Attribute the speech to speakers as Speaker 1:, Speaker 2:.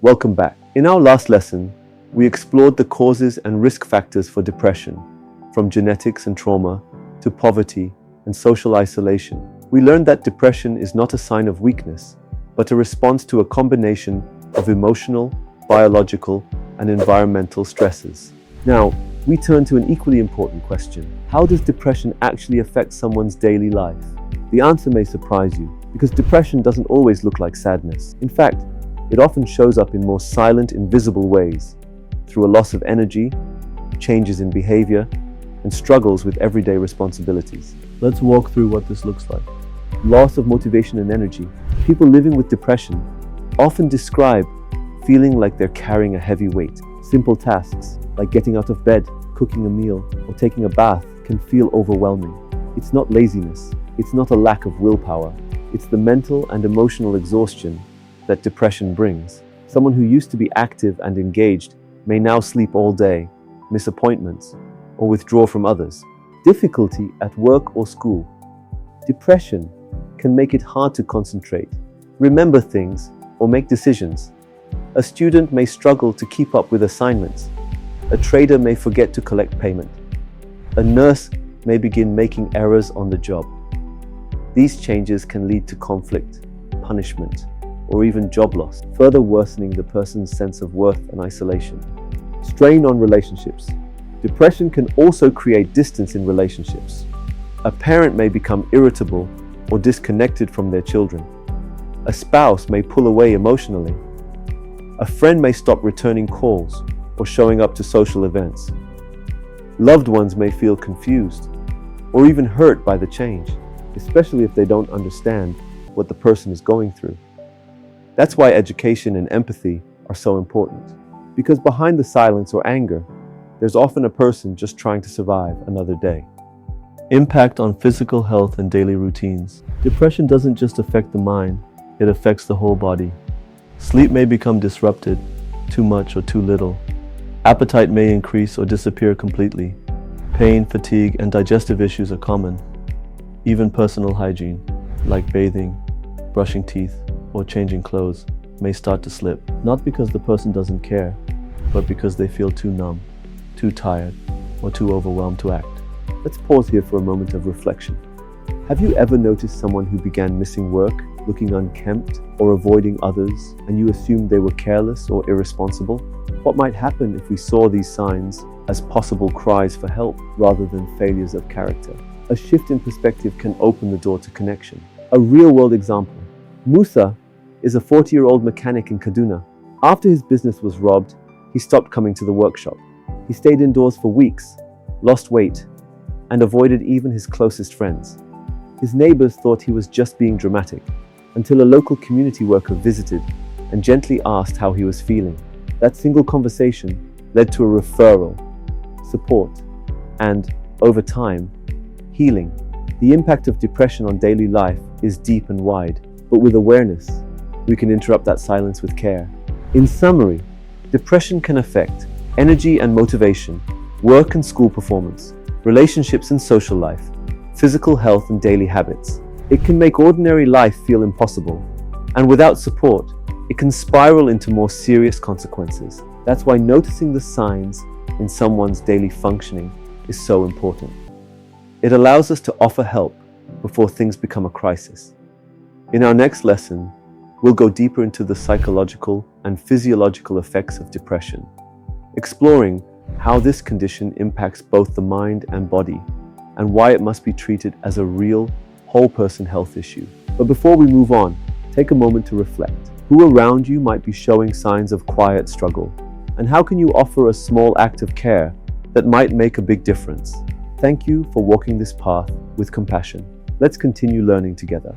Speaker 1: Welcome back. In our last lesson, we explored the causes and risk factors for depression, from genetics and trauma to poverty and social isolation. We learned that depression is not a sign of weakness, but a response to a combination of emotional, biological, and environmental stresses. Now, we turn to an equally important question. How does depression actually affect someone's daily life? The answer may surprise you, because depression doesn't always look like sadness. In fact, it often shows up in more silent, invisible ways, through a loss of energy, changes in behavior, and struggles with everyday responsibilities. Let's walk through what this looks like. Loss of motivation and energy. People living with depression often describe feeling like they're carrying a heavy weight. Simple tasks, like getting out of bed, cooking a meal, or taking a bath, can feel overwhelming. It's not laziness. It's not a lack of willpower. It's the mental and emotional exhaustion that depression brings. Someone who used to be active and engaged may now sleep all day, miss appointments, or withdraw from others. Difficulty at work or school. Depression can make it hard to concentrate, remember things, or make decisions. A student may struggle to keep up with assignments. A trader may forget to collect payment. A nurse may begin making errors on the job. These changes can lead to conflict, punishment, or even job loss, further worsening the person's sense of worth and isolation. Strain on relationships. Depression can also create distance in relationships. A parent may become irritable or disconnected from their children. A spouse may pull away emotionally. A friend may stop returning calls or showing up to social events. Loved ones may feel confused or even hurt by the change, especially if they don't understand what the person is going through. That's why education and empathy are so important, because behind the silence or anger, there's often a person just trying to survive another day. Impact on physical health and daily routines. Depression doesn't just affect the mind, it affects the whole body. Sleep may become disrupted, too much or too little. Appetite may increase or disappear completely. Pain, fatigue, and digestive issues are common. Even personal hygiene, like bathing, brushing teeth, or changing clothes, may start to slip, not because the person doesn't care, but because they feel too numb, too tired, or too overwhelmed to act. Let's pause here for a moment of reflection. Have you ever noticed someone who began missing work, looking unkempt, or avoiding others, and you assumed they were careless or irresponsible? What might happen if we saw these signs as possible cries for help rather than failures of character? A shift in perspective can open the door to connection. A real-world example. Musa is a 40-year-old mechanic in Kaduna. After his business was robbed, he stopped coming to the workshop. He stayed indoors for weeks, lost weight, and avoided even his closest friends. His neighbors thought he was just being dramatic, until a local community worker visited and gently asked how he was feeling. That single conversation led to a referral, support, and, over time, healing. The impact of depression on daily life is deep and wide, but with awareness, we can interrupt that silence with care. In summary, depression can affect energy and motivation, work and school performance, relationships and social life, physical health and daily habits. It can make ordinary life feel impossible, and without support, it can spiral into more serious consequences. That's why noticing the signs in someone's daily functioning is so important. It allows us to offer help before things become a crisis. In our next lesson, we'll go deeper into the psychological and physiological effects of depression, exploring how this condition impacts both the mind and body, and why it must be treated as a real, whole-person health issue. But before we move on, take a moment to reflect. Who around you might be showing signs of quiet struggle? And how can you offer a small act of care that might make a big difference? Thank you for walking this path with compassion. Let's continue learning together.